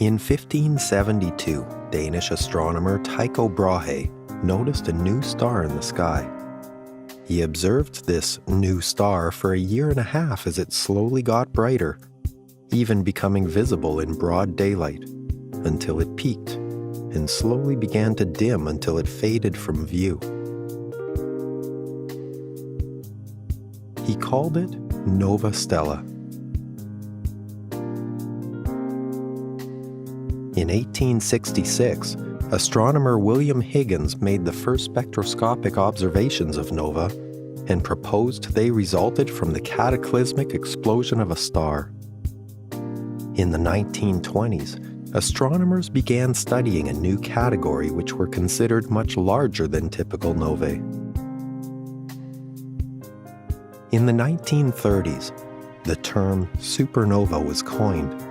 In 1572, Danish astronomer Tycho Brahe noticed a new star in the sky. He observed this new star for a year and a half as it slowly got brighter, even becoming visible in broad daylight, until it peaked and slowly began to dim until it faded from view. He called it Nova Stella. In 1866, astronomer William Higgins made the first spectroscopic observations of nova and proposed they resulted from the cataclysmic explosion of a star. In the 1920s, astronomers began studying a new category which were considered much larger than typical novae. In the 1930s, the term supernova was coined.